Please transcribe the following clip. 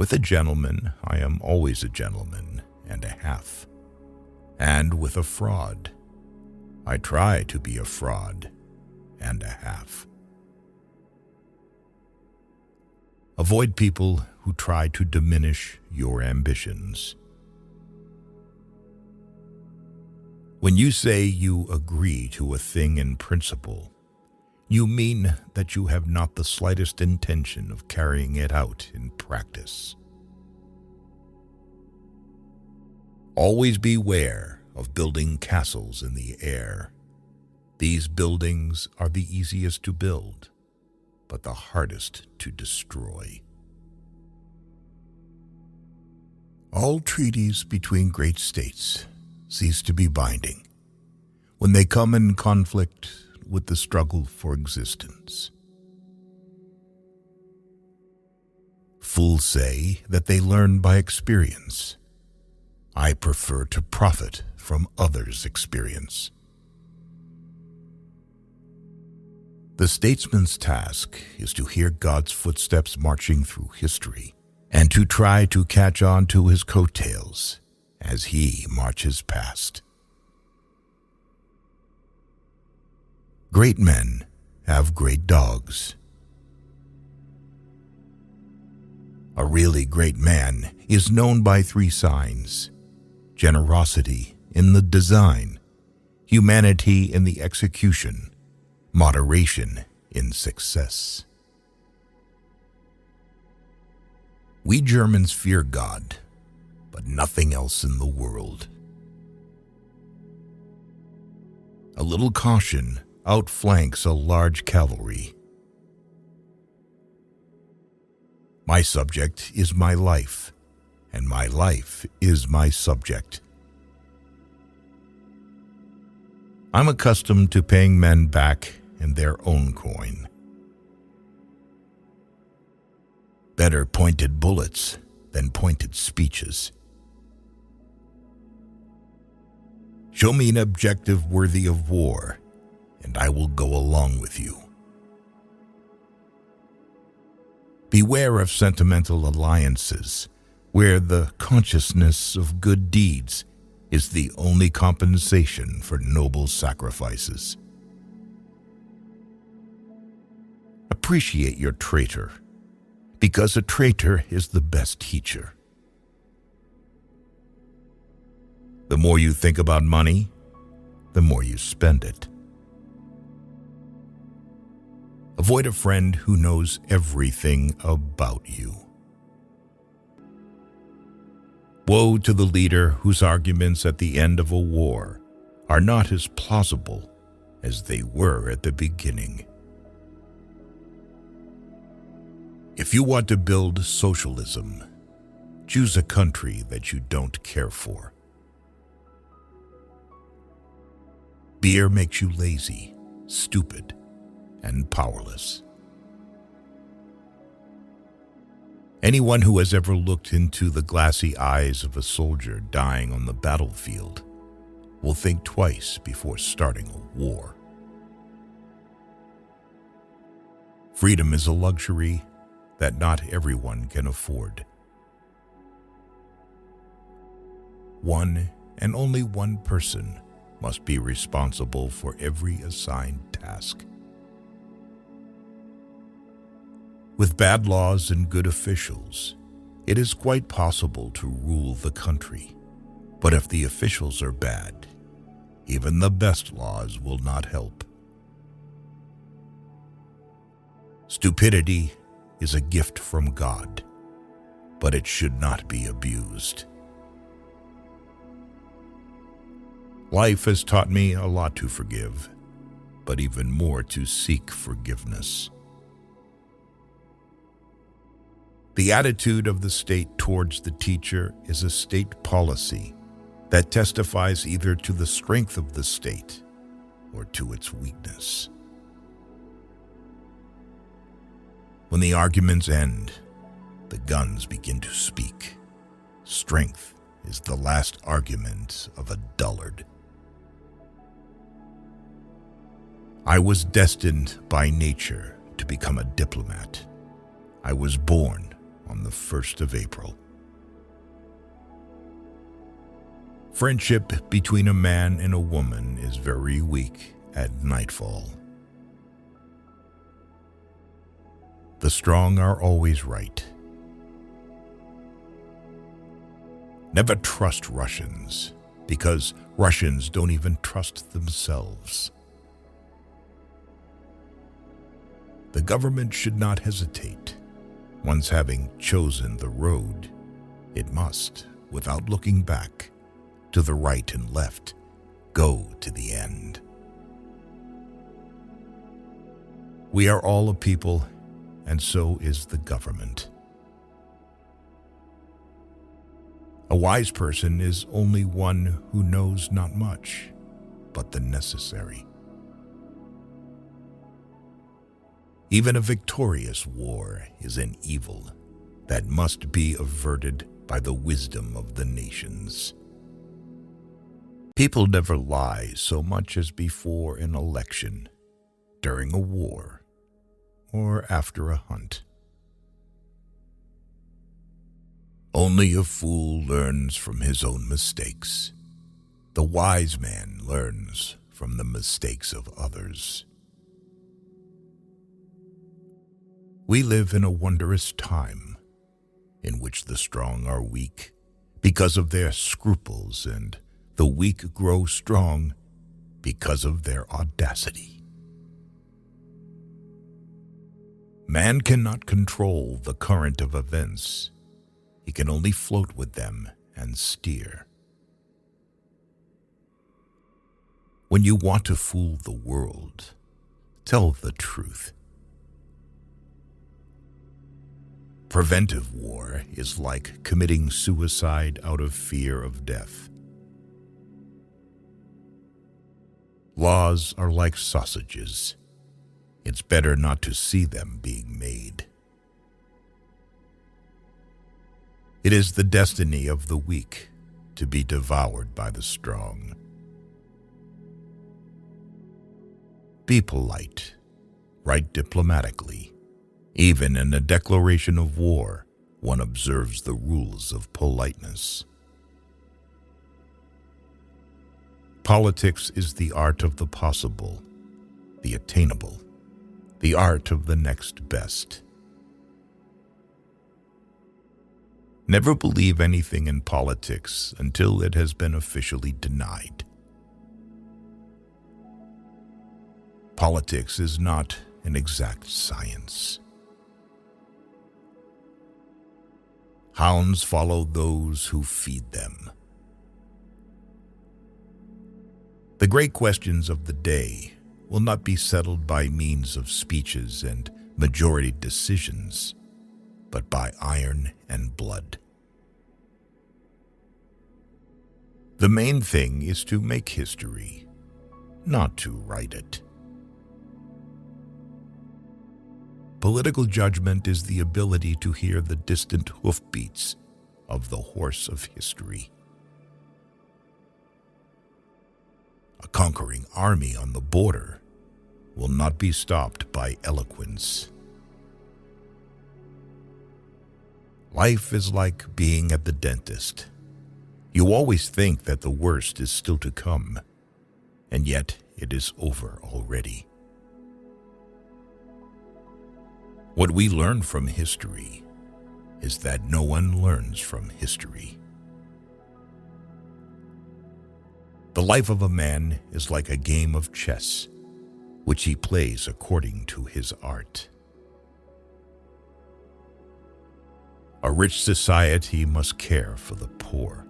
With a gentleman, I am always a gentleman and a half. And with a fraud, I try to be a fraud and a half. Avoid people who try to diminish your ambitions. When you say you agree to a thing in principle, you mean that you have not the slightest intention of carrying it out in practice. Always beware of building castles in the air. These buildings are the easiest to build, but the hardest to destroy. All treaties between great states cease to be binding when they come in conflict with the struggle for existence. Fools say that they learn by experience. I prefer to profit from others' experience. The statesman's task is to hear God's footsteps marching through history and to try to catch on to his coattails as he marches past. Great men have great dogs. A really great man is known by 3 signs: generosity in the design, humanity in the execution, moderation in success. We Germans fear God, but nothing else in the world. A little caution outflanks a large cavalry. My subject is my life, and my life is my subject. I'm accustomed to paying men back in their own coin. Better pointed bullets than pointed speeches. Show me an objective worthy of war, and I will go along with you. Beware of sentimental alliances, where the consciousness of good deeds is the only compensation for noble sacrifices. Appreciate your traitor, because a traitor is the best teacher. The more you think about money, the more you spend it. Avoid a friend who knows everything about you. Woe to the leader whose arguments at the end of a war are not as plausible as they were at the beginning. If you want to build socialism, choose a country that you don't care for. Beer makes you lazy, stupid, and powerless. Anyone who has ever looked into the glassy eyes of a soldier dying on the battlefield will think twice before starting a war. Freedom is a luxury that not everyone can afford. One and only one person must be responsible for every assigned task. With bad laws and good officials, it is quite possible to rule the country. But if the officials are bad, even the best laws will not help. Stupidity is a gift from God, but it should not be abused. Life has taught me a lot to forgive, but even more to seek forgiveness. The attitude of the state towards the teacher is a state policy that testifies either to the strength of the state or to its weakness. When the arguments end, the guns begin to speak. Strength is the last argument of a dullard. I was destined by nature to become a diplomat. I was born on the the 1st of April. Friendship between a man and a woman is very weak at nightfall. The strong are always right. Never trust Russians, because Russians don't even trust themselves. The government should not hesitate. Once having chosen the road, it must, without looking back, to the right and left, go to the end. We are all a people, and so is the government. A wise person is only one who knows not much, but the necessary. Even a victorious war is an evil that must be averted by the wisdom of the nations. People never lie so much as before an election, during a war, or after a hunt. Only a fool learns from his own mistakes. The wise man learns from the mistakes of others. We live in a wondrous time in which the strong are weak because of their scruples, and the weak grow strong because of their audacity. Man cannot control the current of events. He can only float with them and steer. When you want to fool the world, tell the truth. Preventive war is like committing suicide out of fear of death. Laws are like sausages. It's better not to see them being made. It is the destiny of the weak to be devoured by the strong. Be polite. Write diplomatically. Even in a declaration of war, one observes the rules of politeness. Politics is the art of the possible, the attainable, the art of the next best. Never believe anything in politics until it has been officially denied. Politics is not an exact science. Hounds follow those who feed them. The great questions of the day will not be settled by means of speeches and majority decisions, but by iron and blood. The main thing is to make history, not to write it. Political judgment is the ability to hear the distant hoofbeats of the horse of history. A conquering army on the border will not be stopped by eloquence. Life is like being at the dentist. You always think that the worst is still to come, and yet it is over already. What we learn from history is that no one learns from history. The life of a man is like a game of chess, which he plays according to his art. A rich society must care for the poor.